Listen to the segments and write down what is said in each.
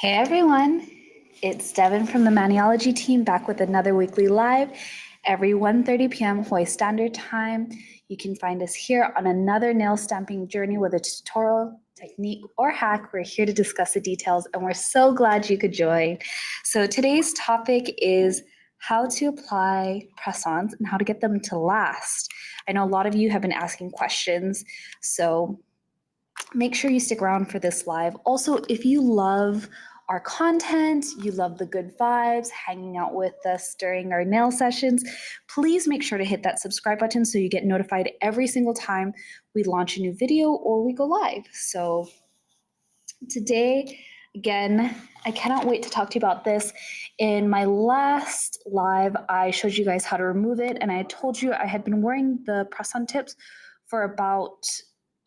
Hey everyone, it's Devon from the Maniology team back with another weekly live every 1:30 p.m. Hawaii Standard Time. You can find us here on another nail stamping journey with a tutorial, technique, or hack. We're here to discuss the details and we're so glad you could join. So today's topic is how to apply press-ons and how to get them to last. I know a lot of you have been asking questions, so make sure you stick around for this live. Also, if you love our content, you love the good vibes, hanging out with us during our nail sessions, please make sure to hit that subscribe button so you get notified every single time we launch a new video or we go live. So today, again, I cannot wait to talk to you about this. In my last live, I showed you guys how to remove it, and I told you I had been wearing the press-on tips for about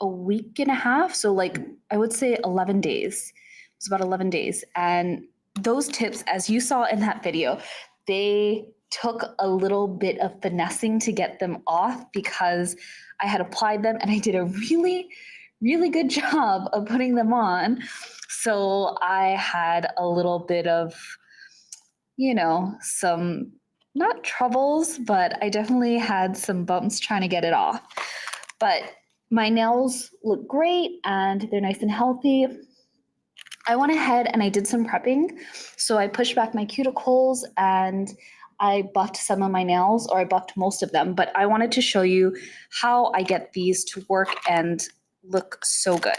a week and a half. So like, I would say 11 days. It was about 11 days. And those tips, as you saw in that video, they took a little bit of finessing to get them off because I had applied them and I did a really good job of putting them on. So I had a little bit of, some, not troubles, but I definitely had some bumps trying to get it off. But my nails look great and they're nice and healthy. I went ahead and I did some prepping. So I pushed back my cuticles and I buffed some of my nails, or I buffed most of them, but I wanted to show you how I get these to work and look so good.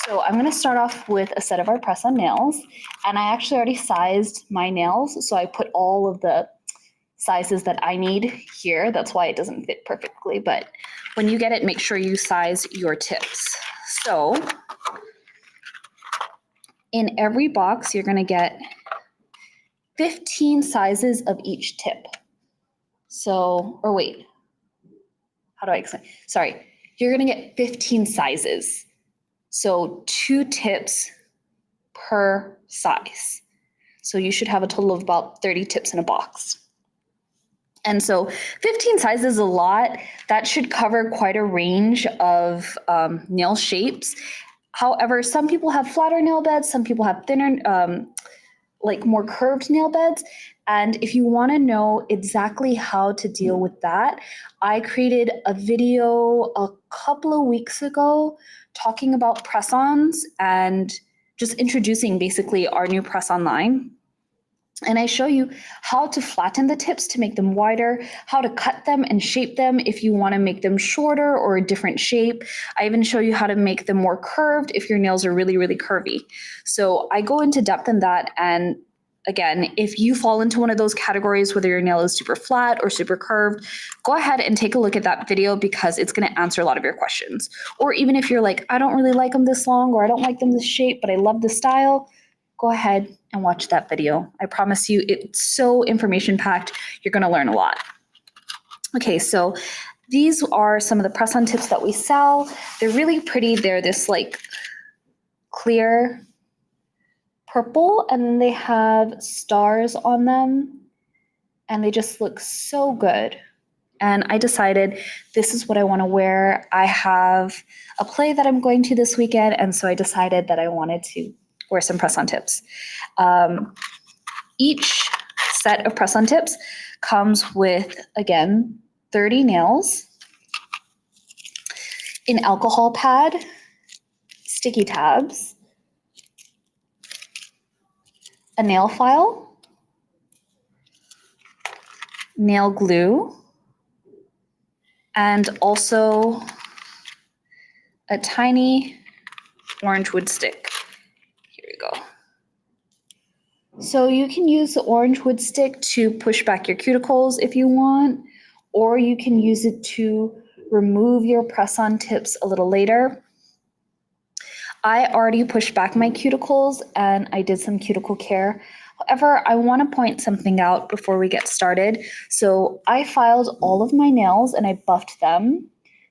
So I'm going to start off with a set of our press-on nails, and I actually already sized my nails. So I put all of the sizes that I need here. That's why it doesn't fit perfectly, but when you get it, make sure you size your tips. So in every box, you're gonna get 15 sizes of each tip. So, or wait, how do I explain? Sorry, you're gonna get 15 sizes. So 2 tips per size. So you should have a total of about 30 tips in a box. And so 15 sizes is a lot. That should cover quite a range of nail shapes. However, some people have flatter nail beds, some people have thinner, like more curved nail beds. And if you want to know exactly how to deal with that, I created a video a couple of weeks ago talking about press-ons and just introducing basically our new press-on line. And I show you how to flatten the tips to make them wider, how to cut them and shape them if you want to make them shorter or a different shape. I even show you how to make them more curved if your nails are really curvy. So I go into depth in that. And again, if you fall into one of those categories, whether your nail is super flat or super curved, go ahead and take a look at that video because it's going to answer a lot of your questions. Or even if you're like, I don't really like them this long, or I don't like them this shape, but I love the style, go ahead and watch that video. I promise you, it's so information-packed. You're going to learn a lot. Okay, so these are some of the press-on tips that we sell. They're really pretty. They're this like clear purple, and then they have stars on them, and they just look so good. And I decided this is what I want to wear. I have a play that I'm going to this weekend, and so I decided that I wanted to wear some press-on tips. Each set of press-on tips comes with, again, 30 nails, an alcohol pad, sticky tabs, a nail file, nail glue, and also a tiny orange wood stick. Here we go. So you can use the orange wood stick to push back your cuticles if you want, or you can use it to remove your press-on tips a little later. I already pushed back my cuticles and I did some cuticle care. However, I want to point something out before we get started. So I filed all of my nails and I buffed them.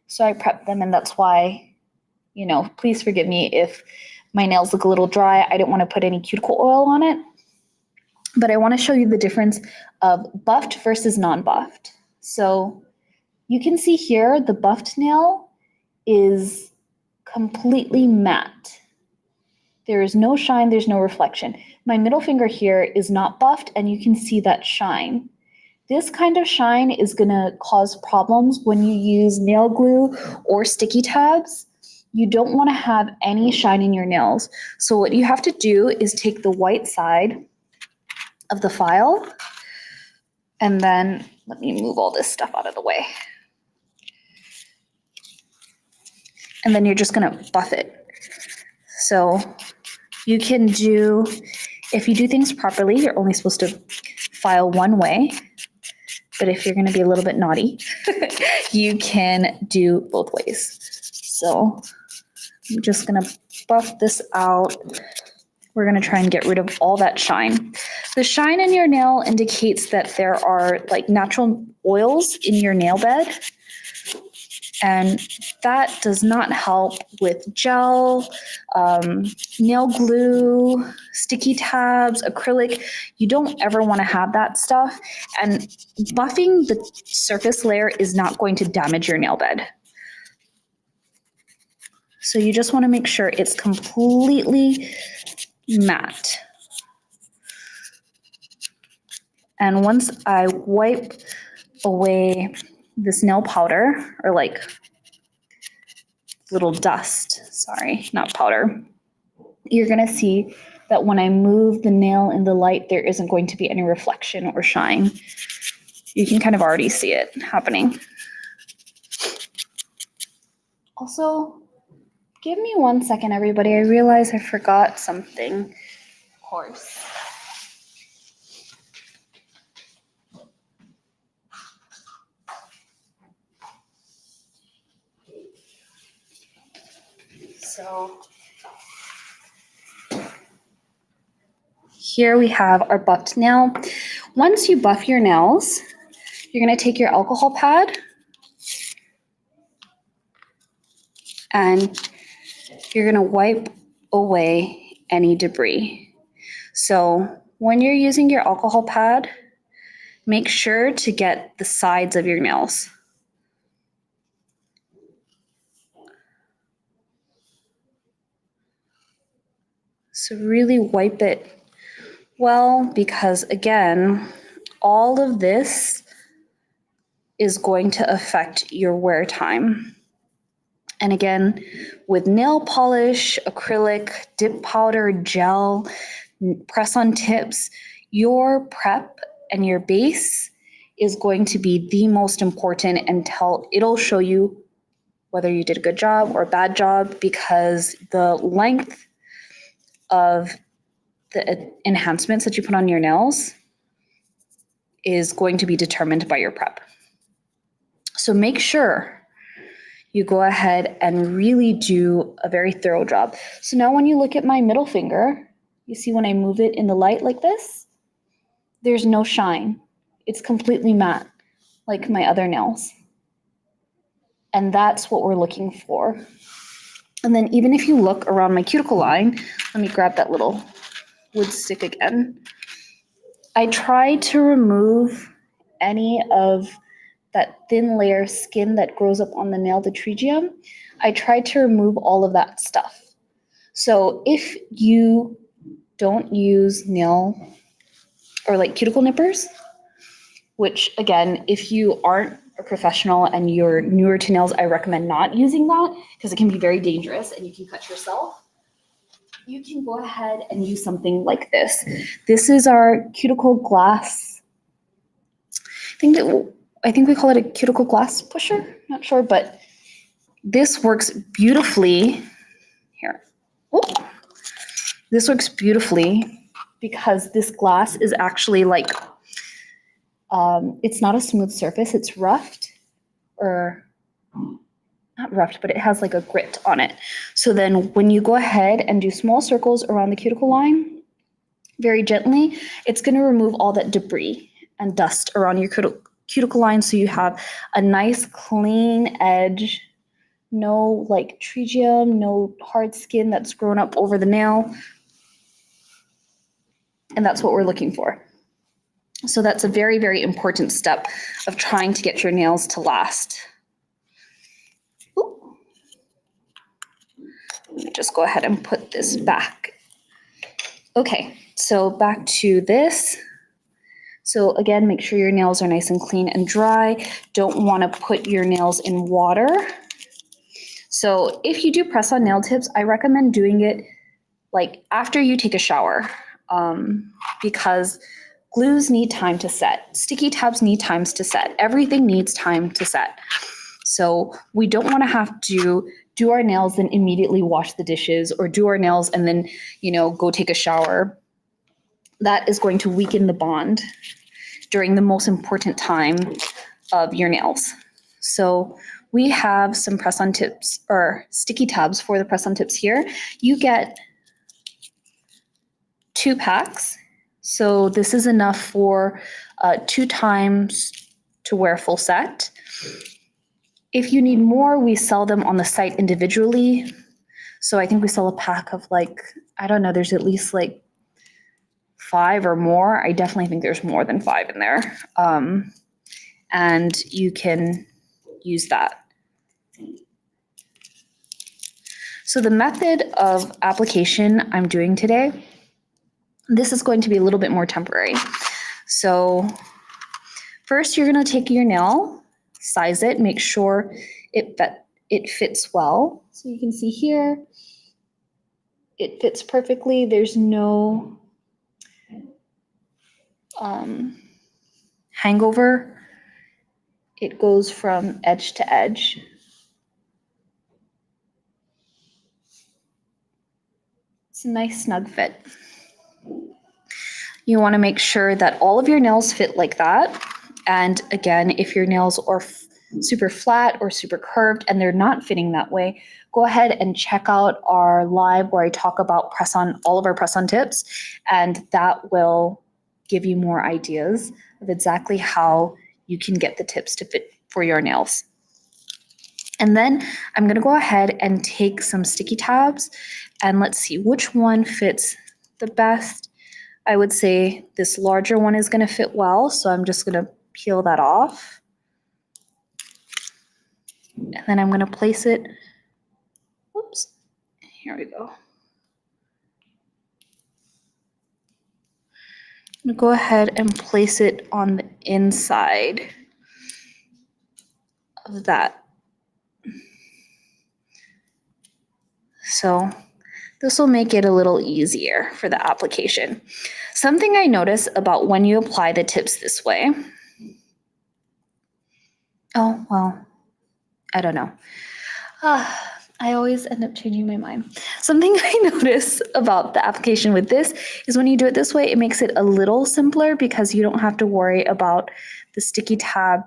So I prepped them, and that's why, please forgive me if my nails look a little dry. I didn't want to put any cuticle oil on it. But I want to show you the difference of buffed versus non-buffed. So you can see here the buffed nail is completely matte. There is no shine, there's no reflection. My middle finger here is not buffed, and you can see that shine. This kind of shine is gonna cause problems when you use nail glue or sticky tabs. You don't wanna have any shine in your nails. So what you have to do is take the white side of the file, and then let me move all this stuff out of the way. And then you're just gonna buff it. So you can do, if you do things properly, you're only supposed to file one way. But if you're gonna be a little bit naughty, you can do both ways. So I'm just gonna buff this out. We're gonna try and get rid of all that shine. The shine in your nail indicates that there are like natural oils in your nail bed, and that does not help with gel, nail glue, sticky tabs, acrylic. You don't ever wanna have that stuff, and buffing the surface layer is not going to damage your nail bed. So you just wanna make sure it's completely matte. And once I wipe away this nail powder, or like little dust, sorry, not powder, you're gonna see that when I move the nail in the light, there isn't going to be any reflection or shine. You can kind of already see it happening. Also, give me 1 second, everybody. I realize I forgot something, of course. So here we have our buffed nail. Once you buff your nails, you're gonna take your alcohol pad and you're gonna wipe away any debris. So when you're using your alcohol pad, make sure to get the sides of your nails. So really wipe it well, because again, all of this is going to affect your wear time. And again, with nail polish, acrylic, dip powder, gel, press-on tips, your prep and your base is going to be the most important until it'll show you whether you did a good job or a bad job, because the length of the enhancements that you put on your nails is going to be determined by your prep. So make sure you go ahead and really do a very thorough job. So now when you look at my middle finger, you see when I move it in the light like this, there's no shine. It's completely matte, like my other nails. And that's what we're looking for. And then even if you look around my cuticle line, let me grab that little wood stick again. I try to remove any of that thin layer of skin that grows up on the nail, the trigium. I try to remove all of that stuff. So if you don't use nail or like cuticle nippers, which again, if you aren't a professional and you're newer to nails, I recommend not using that because it can be very dangerous and you can cut yourself. You can go ahead and use something like this. This is our cuticle glass. I think we call it a cuticle glass pusher. Not sure, but this works beautifully. Here. Ooh. This works beautifully because this glass is actually like, it's not a smooth surface, it's roughed, or not roughed, but it has like a grit on it. So then when you go ahead and do small circles around the cuticle line, very gently, it's gonna remove all that debris and dust around your cuticle line, so you have a nice clean edge, no like trigium, no hard skin that's grown up over the nail. And that's what we're looking for. So that's a very, very important step of trying to get your nails to last. Ooh. Let me just go ahead and put this back Okay, so back to this. So again, make sure your nails are nice and clean and dry. Don't want to put your nails in water. So if you do press on nail tips, I recommend doing it like after you take a shower, because glues need time to set. Sticky tabs need times to set. Everything needs time to set. So we don't want to have to do our nails and immediately wash the dishes, or do our nails and then, go take a shower. That is going to weaken the bond during the most important time of your nails. So we have some press-on tips or sticky tabs for the press-on tips here. You get 2 packs. So this is enough for 2 times to wear full set. If you need more, we sell them on the site individually. So I think we sell a pack of I don't know, there's at least 5 or more. I definitely think there's more than 5 in there. And you can use that. So the method of application I'm doing today, this is going to be a little bit more temporary. So first you're going to take your nail, size it, make sure it fits well. So you can see here, it fits perfectly. There's no hangover. It goes from edge to edge. It's a nice snug fit. You want to make sure that all of your nails fit like that. And again, if your nails are super flat or super curved and they're not fitting that way, go ahead and check out our live where I talk about all of our press-on tips, and that will give you more ideas of exactly how you can get the tips to fit for your nails. And then I'm going to go ahead and take some sticky tabs, and let's see which one fits the best. I would say this larger one is going to fit well, so I'm just going to peel that off. And then I'm going to place it, oops, here we go. I'm going to go ahead and place it on the inside of that. So this will make it a little easier for the application. Something I notice about when you apply the tips this way, oh, well, I don't know. I always end up changing my mind. Something I notice about the application with this is when you do it this way, it makes it a little simpler because you don't have to worry about the sticky tab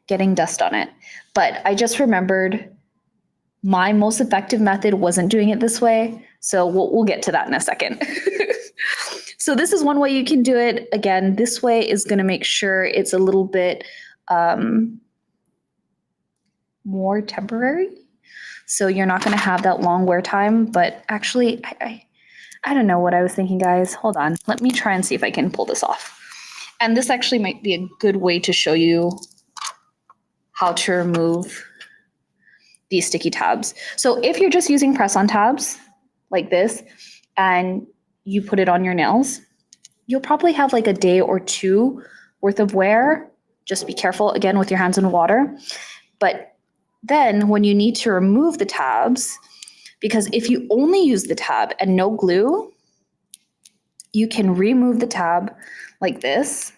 getting dust on it. But I just remembered my most effective method wasn't doing it this way, so we'll get to that in a second. So this is one way you can do it. Again, this way is going to make sure it's a little bit more temporary. So you're not going to have that long wear time, but actually, I don't know what I was thinking, guys. Hold on. Let me try and see if I can pull this off. And this actually might be a good way to show you how to remove these sticky tabs. So if you're just using press-on tabs like this and you put it on your nails, you'll probably have a day or 2 worth of wear. Just be careful, again, with your hands in water. But then when you need to remove the tabs, because if you only use the tab and no glue, you can remove the tab like this,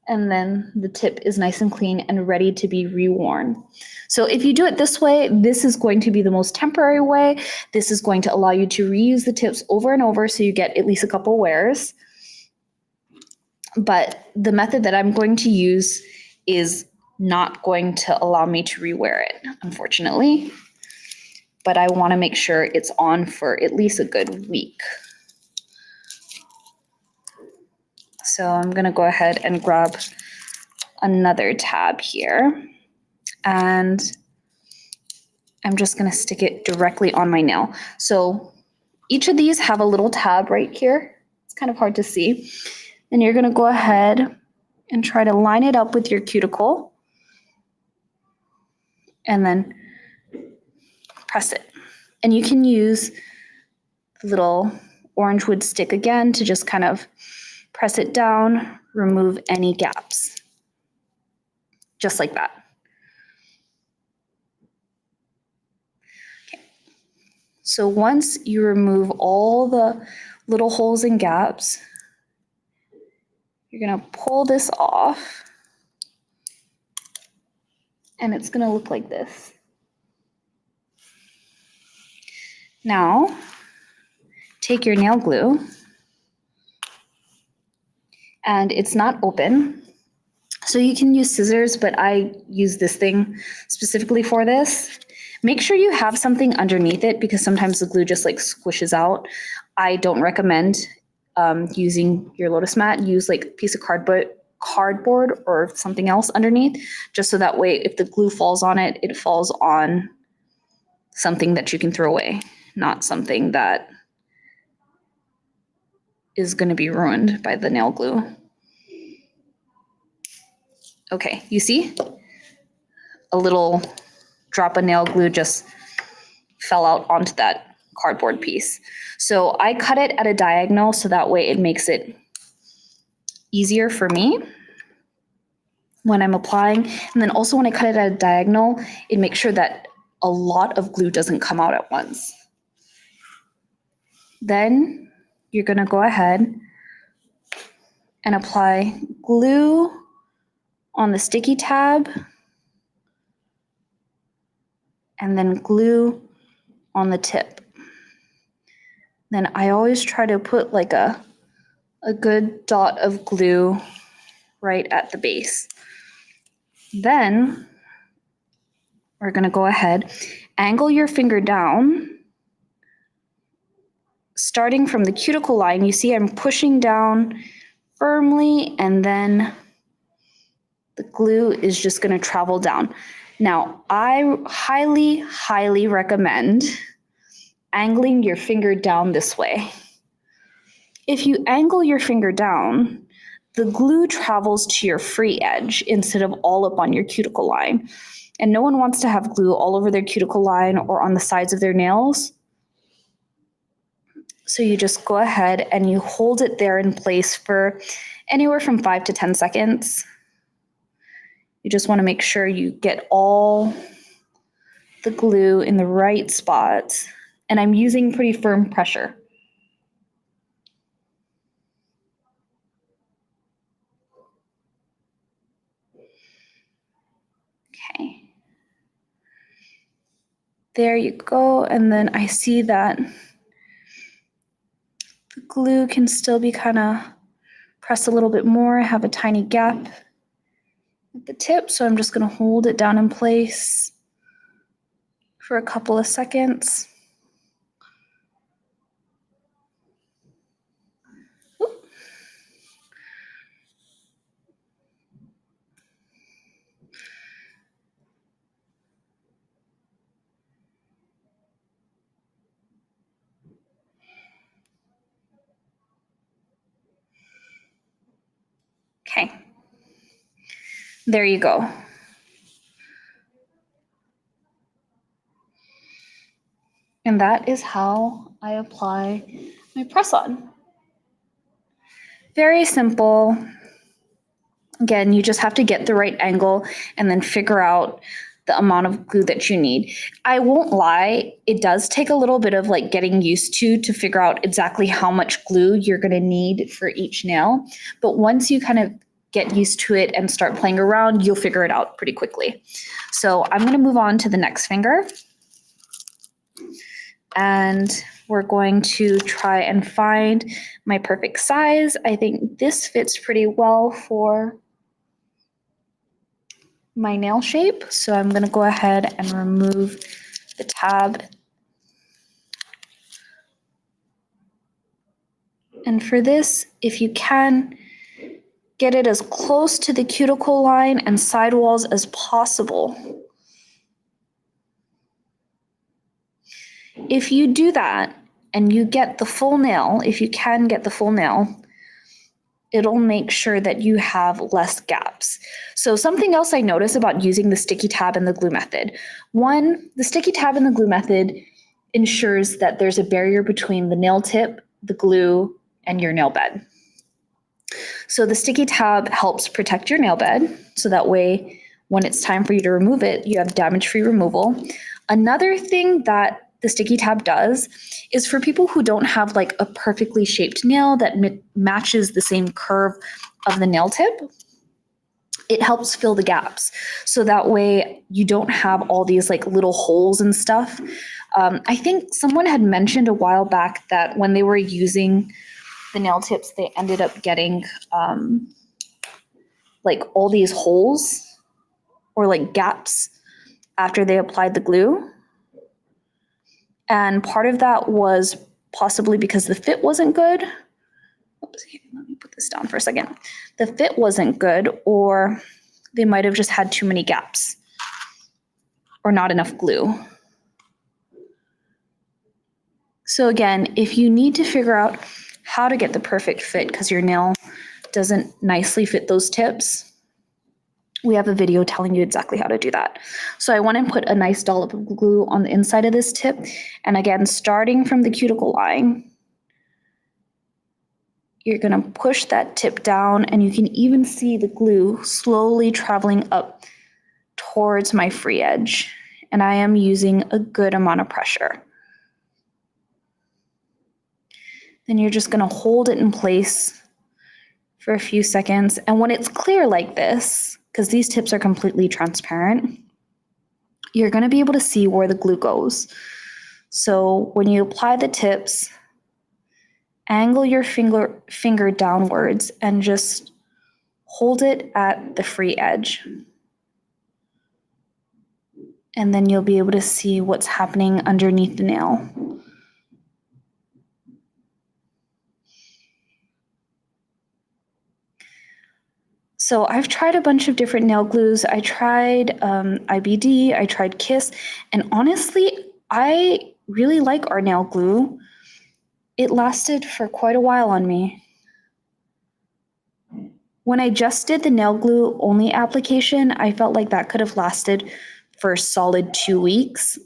and then the tip is nice and clean and ready to be reworn. So if you do it this way, this is going to be the most temporary way. This is going to allow you to reuse the tips over and over so you get at least a couple wears. But the method that I'm going to use is not going to allow me to rewear it, unfortunately. But I want to make sure it's on for at least a good week. So I'm going to go ahead and grab another tab here, and I'm just going to stick it directly on my nail. So each of these have a little tab right here. It's kind of hard to see. And you're going to go ahead and try to line it up with your cuticle, and then press it. And you can use the little orange wood stick again to just kind of press it down, remove any gaps, just like that. Okay. So once you remove all the little holes and gaps, you're going to pull this off, and it's going to look like this. Now, take your nail glue, and it's not open, so you can use scissors, but I use this thing specifically for this. Make sure you have something underneath it because sometimes the glue just like squishes out. I don't recommend using your Lotus mat. Use like a piece of cardboard or something else underneath, just so that way if the glue falls on it, it falls on something that you can throw away, not something that is going to be ruined by the nail glue. Okay, you see? A little drop of nail glue just fell out onto that cardboard piece. So I cut it at a diagonal so that way it makes it easier for me when I'm applying. And then also when I cut it at a diagonal, it makes sure that a lot of glue doesn't come out at once. Then you're going to go ahead and apply glue on the sticky tab, and then glue on the tip. Then I always try to put like a good dot of glue right at the base. Then we're going to go ahead, angle your finger down, starting from the cuticle line. You see I'm pushing down firmly, and then the glue is just going to travel down. Now, I highly, highly recommend angling your finger down this way. If you angle your finger down, the glue travels to your free edge instead of all up on your cuticle line. And no one wants to have glue all over their cuticle line or on the sides of their nails. So you just go ahead and you hold it there in place for anywhere from 5 to 10 seconds. You just want to make sure you get all the glue in the right spots. And I'm using pretty firm pressure. Okay. There you go. And then I see that the glue can still be kind of pressed a little bit more. I have a tiny gap at the tip, so I'm just going to hold it down in place for a couple of seconds. Oop. Okay. There you go. And that is how I apply my press-on. Very simple. Again, you just have to get the right angle and then figure out the amount of glue that you need. I won't lie, it does take a little bit of like getting used to figure out exactly how much glue you're going to need for each nail. But once you kind of get used to it and start playing around, you'll figure it out pretty quickly. So I'm going to move on to the next finger. And we're going to try and find my perfect size. I think this fits pretty well for my nail shape. So I'm going to go ahead and remove the tab. And for this, if you can, get it as close to the cuticle line and sidewalls as possible. If you do that and you get the full nail, if you can get the full nail, it'll make sure that you have less gaps. So something else I notice about using the sticky tab and the glue method. One, the sticky tab and the glue method, ensures that there's a barrier between the nail tip, the glue, and your nail bed. So the sticky tab helps protect your nail bed, so that way when it's time for you to remove it, you have damage-free removal. Another thing that the sticky tab does is for people who don't have like a perfectly shaped nail that matches the same curve of the nail tip, it helps fill the gaps. So that way you don't have all these like little holes and stuff. I think someone had mentioned a while back that when they were using the nail tips, they ended up getting like all these holes or like gaps after they applied the glue. And part of that was possibly because the fit wasn't good. Oops, let me put this down for a second. The fit wasn't good, or they might have just had too many gaps or not enough glue. So again, if you need to figure out how to get the perfect fit because your nail doesn't nicely fit those tips, we have a video telling you exactly how to do that. So I want to put a nice dollop of glue on the inside of this tip. And again, starting from the cuticle line, you're going to push that tip down, and you can even see the glue slowly traveling up towards my free edge. And I am using a good amount of pressure. Then you're just going to hold it in place for a few seconds. And when it's clear like this, because these tips are completely transparent, you're going to be able to see where the glue goes. So when you apply the tips, angle your finger downwards and just hold it at the free edge. And then you'll be able to see what's happening underneath the nail. So I've tried a bunch of different nail glues. I tried IBD, I tried Kiss, and honestly, I really like our nail glue. It lasted for quite a while on me. When I just did the nail glue only application, I felt like that could have lasted for a solid 2 weeks.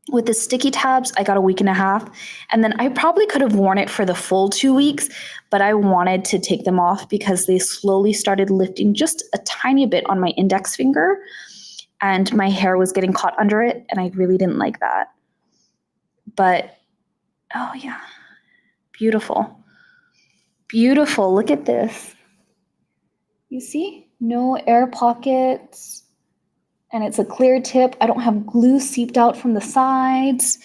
With the sticky tabs, I got a week and a half, and then I probably could have worn it for the full 2 weeks, but I wanted to take them off because they slowly started lifting just a tiny bit on my index finger, and my hair was getting caught under it, and I really didn't like that. But, oh yeah, beautiful. Beautiful, look at this. You see? No air pockets. And it's a clear tip. I don't have glue seeped out from the sides.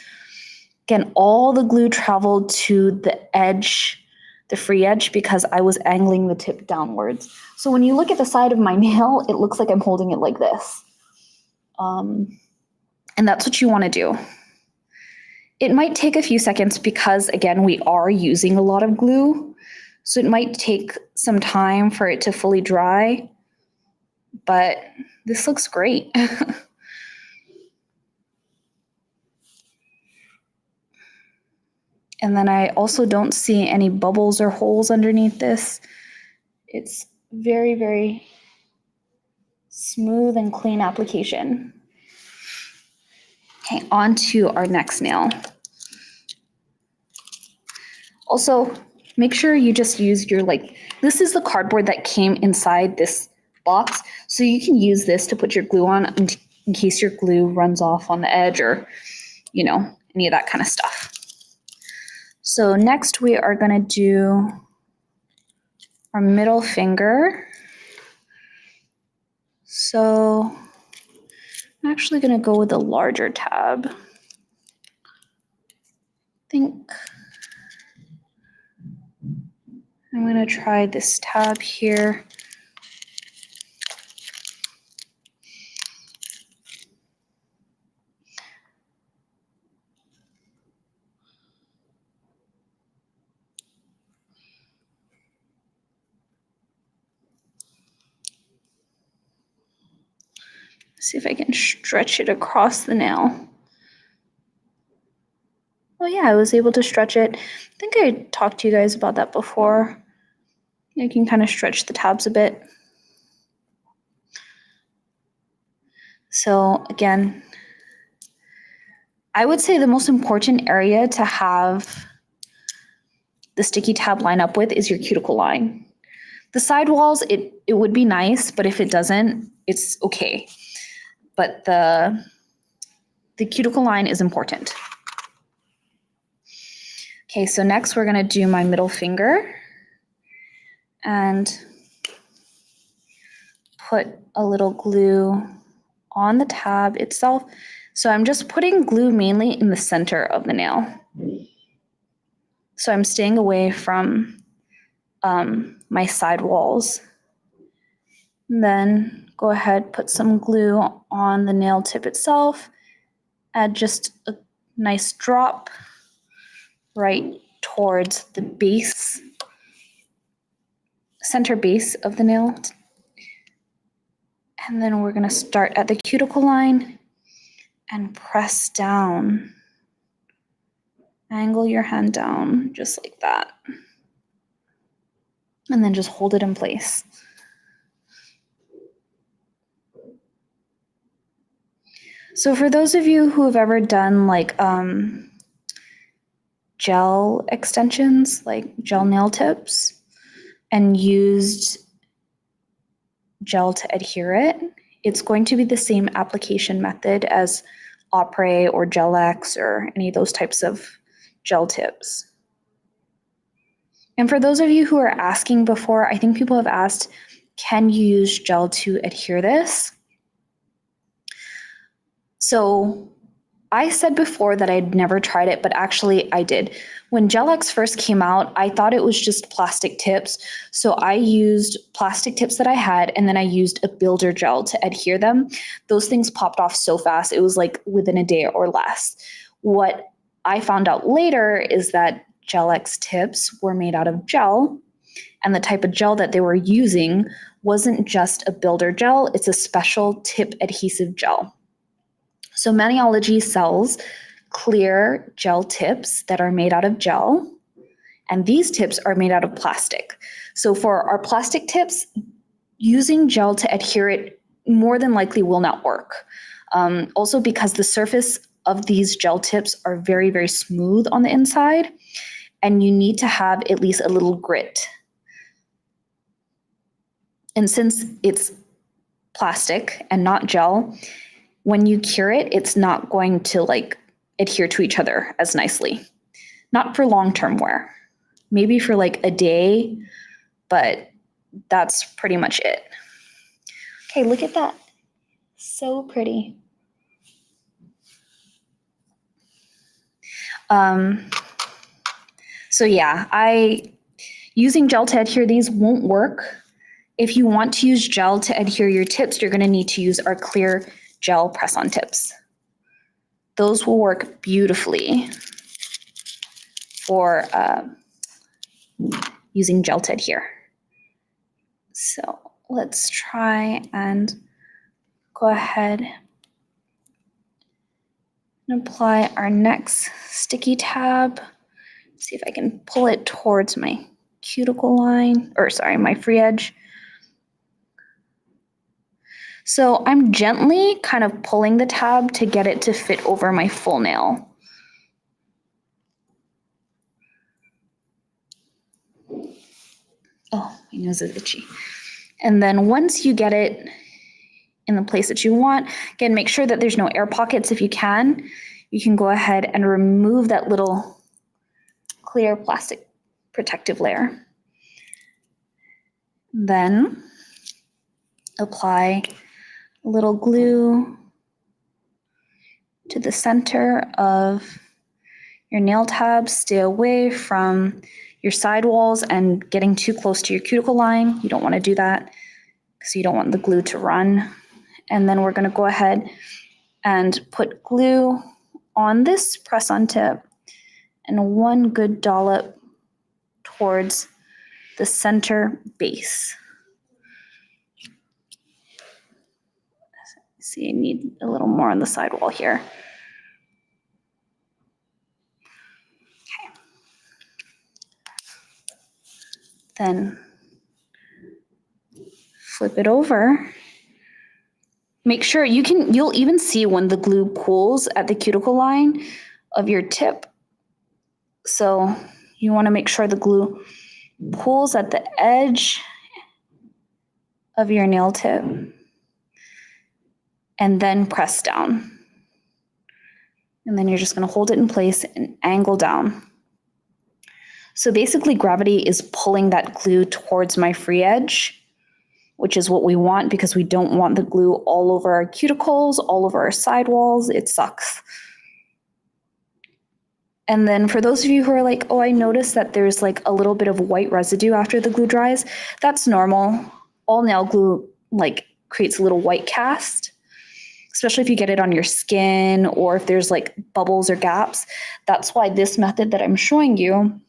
Again, all the glue traveled to the edge, the free edge, because I was angling the tip downwards. So when you look at the side of my nail, it looks like I'm holding it like this. And that's what you want to do. It might take a few seconds because, again, we are using a lot of glue. So it might take some time for it to fully dry, but this looks great. And then I also don't see any bubbles or holes underneath this. It's very, very smooth and clean application. Okay, on to our next nail. Also, make sure you just use your, this is the cardboard that came inside this box, so you can use this to put your glue on in case your glue runs off on the edge or, any of that kind of stuff. So next we are going to do our middle finger. So I'm actually going to go with a larger tab. I think I'm going to try this tab here. See if I can stretch it across the nail. Oh yeah, I was able to stretch it. I think I talked to you guys about that before. You can kind of stretch the tabs a bit. So again, I would say the most important area to have the sticky tab line up with is your cuticle line. The sidewalls, it would be nice, but if it doesn't, it's okay. But the cuticle line is important. Okay, so next we're gonna do my middle finger and put a little glue on the tab itself. So I'm just putting glue mainly in the center of the nail. So I'm staying away from my side walls. And then go ahead, put some glue on the nail tip itself. Add just a nice drop right towards the base, center base of the nail. And then we're gonna start at the cuticle line and press down. Angle your hand down just like that. And then just hold it in place. So for those of you who have ever done like gel extensions, like gel nail tips, and used gel to adhere it, it's going to be the same application method as Opre or Gel-X or any of those types of gel tips. And for those of you who are asking before, I think people have asked, can you use gel to adhere this? So I said before that I'd never tried it, but actually I did. When Gel-X first came out, I thought it was just plastic tips. So I used plastic tips that I had, and then I used a builder gel to adhere them. Those things popped off so fast. It was like within a day or less. What I found out later is that Gel-X tips were made out of gel, and the type of gel that they were using wasn't just a builder gel, it's a special tip adhesive gel. So Maniology sells clear gel tips that are made out of gel, and these tips are made out of plastic. So for our plastic tips, using gel to adhere it more than likely will not work. Also because the surface of these gel tips are very, very smooth on the inside, and you need to have at least a little grit. And since it's plastic and not gel, when you cure it, it's not going to like adhere to each other as nicely. Not for long-term wear. Maybe for like a day, but that's pretty much it. Okay, look at that. So pretty. So yeah, using gel to adhere these won't work. If you want to use gel to adhere your tips, you're gonna need to use our clear gel press-on tips. Those will work beautifully for using gel to adhere. So let's try and go ahead and apply our next sticky tab. See if I can pull it towards my cuticle line, or sorry, my free edge. So I'm gently kind of pulling the tab to get it to fit over my full nail. Oh, my nose is itchy. And then once you get it in the place that you want, again, make sure that there's no air pockets if you can. You can go ahead and remove that little clear plastic protective layer. Then apply a little glue to the center of your nail tab. Stay away from your side walls and getting too close to your cuticle line. You don't want to do that because you don't want the glue to run. And then we're going to go ahead and put glue on this press-on tip and one good dollop towards the center base. See, I need a little more on the sidewall here. Okay. Then flip it over make sure you'll even see when the glue pools at the cuticle line of your tip. So you want to make sure the glue pulls at the edge of your nail tip and then press down. And then you're just going to hold it in place and angle down. So basically gravity is pulling that glue towards my free edge, which is what we want because we don't want the glue all over our cuticles, all over our sidewalls. It sucks. And then for those of you who are like, oh, I noticed that there's like a little bit of white residue after the glue dries, that's normal. All nail glue like creates a little white cast, especially if you get it on your skin or if there's like bubbles or gaps. That's why this method that I'm showing you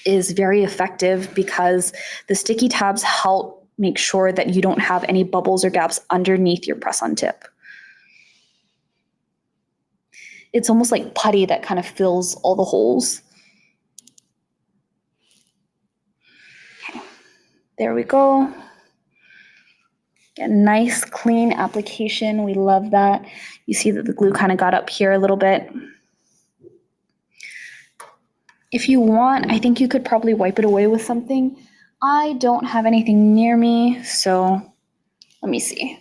is very effective because the sticky tabs help make sure that you don't have any bubbles or gaps underneath your press-on tip. It's almost like putty that kind of fills all the holes. Okay. There we go. Get a nice clean application. We love that. You see that the glue kind of got up here a little bit. If you want, I think you could probably wipe it away with something. I don't have anything near me, so let me see.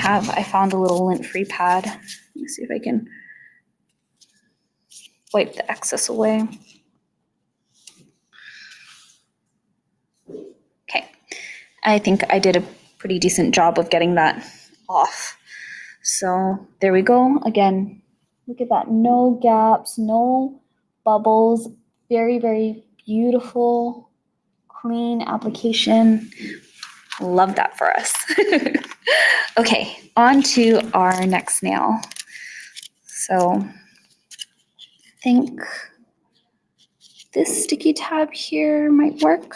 I found a little lint-free pad. Let me see if I can wipe the excess away. Okay, I think I did a pretty decent job of getting that off. So there we go. Again, look at that. No gaps, no bubbles. Very, very beautiful, clean application. Love that for us. Okay, on to our next nail. So I think this sticky tab here might work.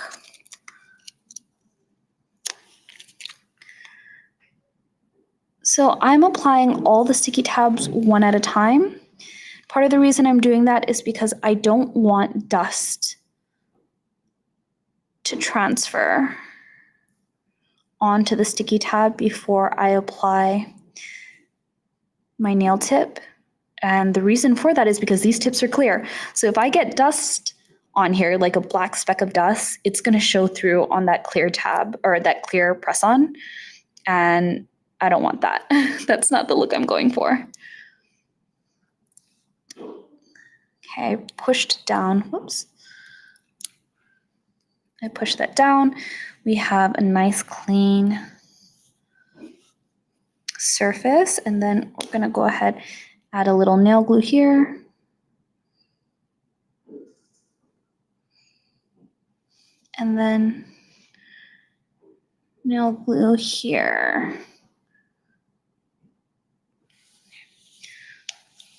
So I'm applying all the sticky tabs one at a time. Part of the reason I'm doing that is because I don't want dust to transfer onto the sticky tab before I apply my nail tip. And the reason for that is because these tips are clear. So if I get dust on here, like a black speck of dust, it's going to show through on that clear tab or that clear press-on. And I don't want that. That's not the look I'm going for. Okay, pushed down. Whoops. I push that down. We have a nice clean surface, and then we're going to go ahead, add a little nail glue here. And then nail glue here.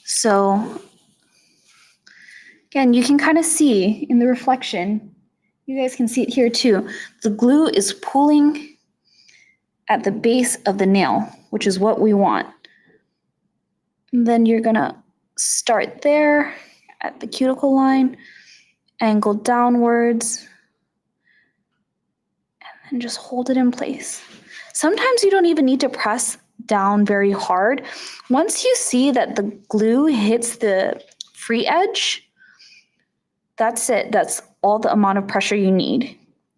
So again, you can kind of see in the reflection, you guys can see it here too. The glue is pooling at the base of the nail, which is what we want. And then you're gonna start there at the cuticle line, angle downwards, and then just hold it in place. Sometimes you don't even need to press down very hard. Once you see that the glue hits the free edge, that's it. That's all the amount of pressure you need.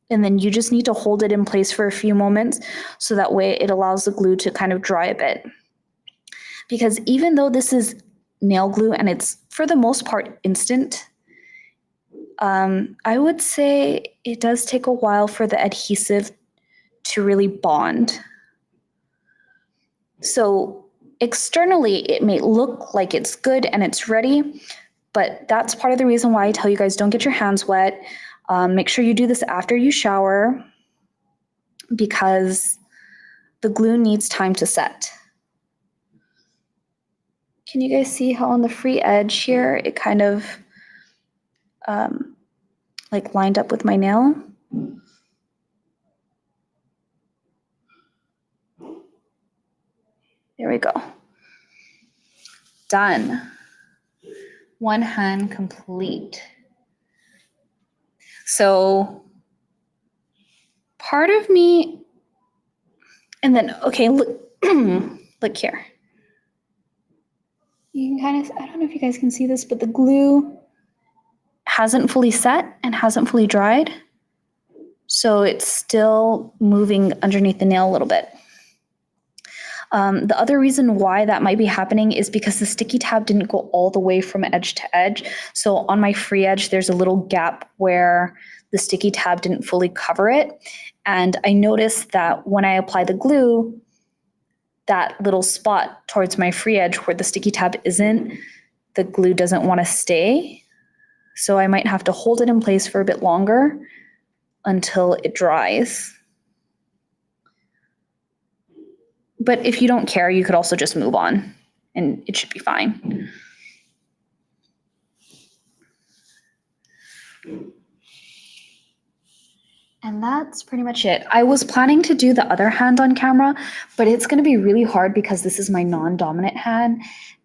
And then you just need to hold it in place for a few moments so that way it allows the glue to kind of dry a bit. Because even though this is nail glue and it's for the most part instant, I would say it does take a while for the adhesive to really bond. So externally, it may look like it's good and it's ready, but that's part of the reason why I tell you guys don't get your hands wet. Make sure you do this after you shower because the glue needs time to set. Can you guys see how on the free edge here, it kind of like lined up with my nail? There we go. Done. One hand complete. So part of me, and then, okay, look, look here. You can kind of, I don't know if you guys can see this, but the glue hasn't fully set and hasn't fully dried. So it's still moving underneath the nail a little bit. The other reason why that might be happening is because the sticky tab didn't go all the way from edge to edge. So on my free edge, there's a little gap where the sticky tab didn't fully cover it. And I noticed that when I apply the glue, that little spot towards my free edge where the sticky tab isn't, the glue doesn't want to stay. So I might have to hold it in place for a bit longer until it dries. But if you don't care, you could also just move on and it should be fine. And that's pretty much it. I was planning to do the other hand on camera, but it's going to be really hard because this is my non-dominant hand.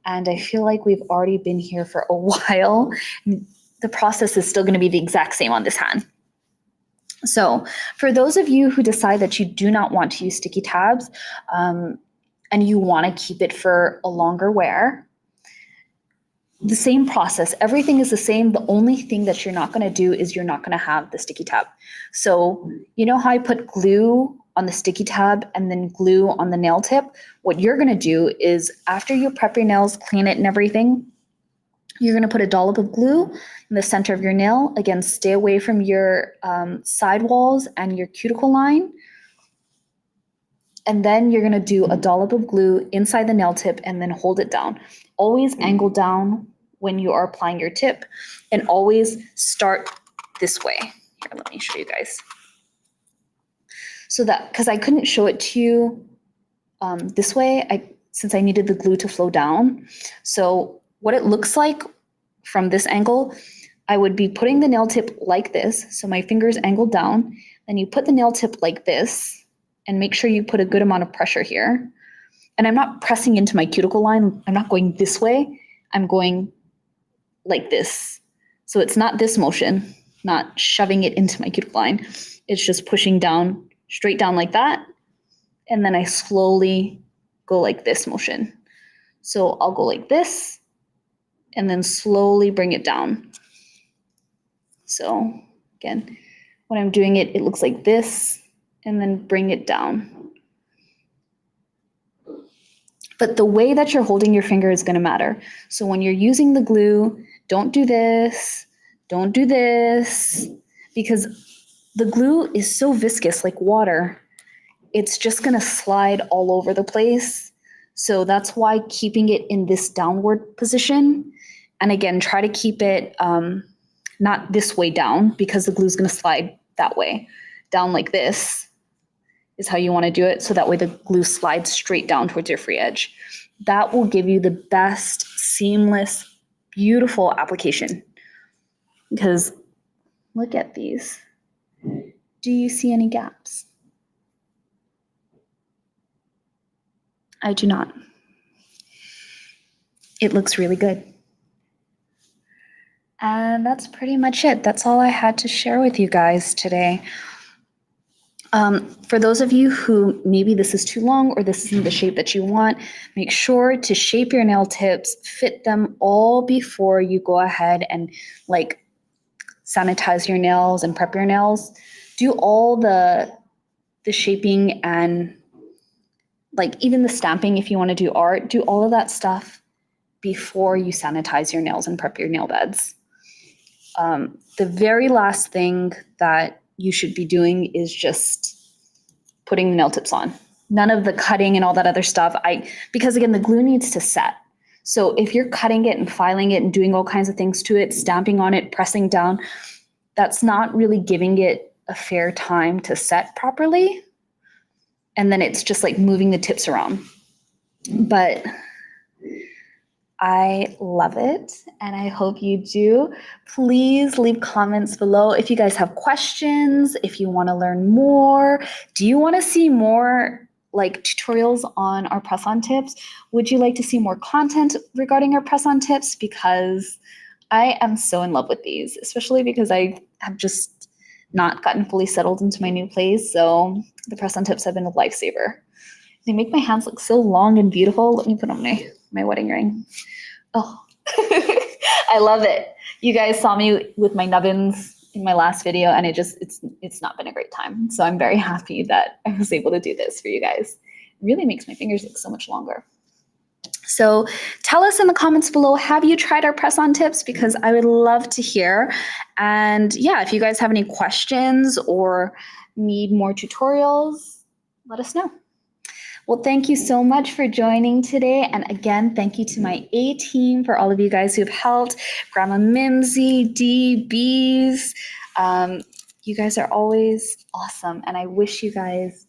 And I feel like we've already been here for a while. The process is still going to be the exact same on this hand. So for those of you who decide that you do not want to use sticky tabs and you want to keep it for a longer wear, the same process, everything is the same. The only thing that you're not going to do is you're not going to have the sticky tab. So you know how I put glue on the sticky tab and then glue on the nail tip? What you're going to do is after you prep your nails, clean it and everything, you're going to put a dollop of glue in the center of your nail. Again, stay away from your side walls and your cuticle line. And then you're going to do a dollop of glue inside the nail tip and then hold it down. Always angle down when you are applying your tip and always start this way. Here, let me show you guys. So that, because I couldn't show it to you this way, since I needed the glue to flow down. So what it looks like from this angle, I would be putting the nail tip like this. So my fingers angled down. Then you put the nail tip like this and make sure you put a good amount of pressure here. And I'm not pressing into my cuticle line. I'm not going this way. I'm going like this. So it's not this motion, not shoving it into my cuticle line. It's just pushing down, straight down like that. And then I slowly go like this motion. So I'll go like this and then slowly bring it down. So again, when I'm doing it, it looks like this and then bring it down. But the way that you're holding your finger is going to matter. So when you're using the glue, don't do this, don't do this, because the glue is so viscous like water. It's just going to slide all over the place. So that's why keeping it in this downward position, and again, try to keep it not this way down because the glue is going to slide that way. Down like this is how you want to do it. So that way the glue slides straight down towards your free edge. That will give you the best, seamless, beautiful application. Because look at these. Do you see any gaps? I do not. It looks really good. And that's pretty much it. That's all I had to share with you guys today. For those of you who maybe this is too long or this isn't the shape that you want, make sure to shape your nail tips, fit them all before you go ahead and like sanitize your nails and prep your nails. Do all the shaping and like even the stamping if you want to do art, do all of that stuff before you sanitize your nails and prep your nail beds. The very last thing that you should be doing is just putting the nail tips on. None of the cutting and all that other stuff. Because again, the glue needs to set. So if you're cutting it and filing it and doing all kinds of things to it, stamping on it, pressing down, that's not really giving it a fair time to set properly. And then it's just like moving the tips around. But I love it, and I hope you do. Please leave comments below if you guys have questions, if you want to learn more. Do you want to see more like tutorials on our press-on tips? Would you like to see more content regarding our press-on tips? Because I am so in love with these, especially because I have just not gotten fully settled into my new place. So the press-on tips have been a lifesaver. They make my hands look so long and beautiful. Let me put on my wedding ring. Oh, I love it. You guys saw me with my nubbins in my last video, and it's not been a great time. So I'm very happy that I was able to do this for you guys. It really makes my fingers look so much longer. So tell us in the comments below, have you tried our press-on tips? Because I would love to hear. And yeah, if you guys have any questions or need more tutorials, let us know. Well, thank you so much for joining today. And again, thank you to my A team for all of you guys who've helped. Grandma Mimsy, Dee, Bees. You guys are always awesome. And I wish you guys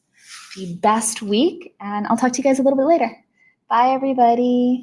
the best week. And I'll talk to you guys a little bit later. Bye, everybody.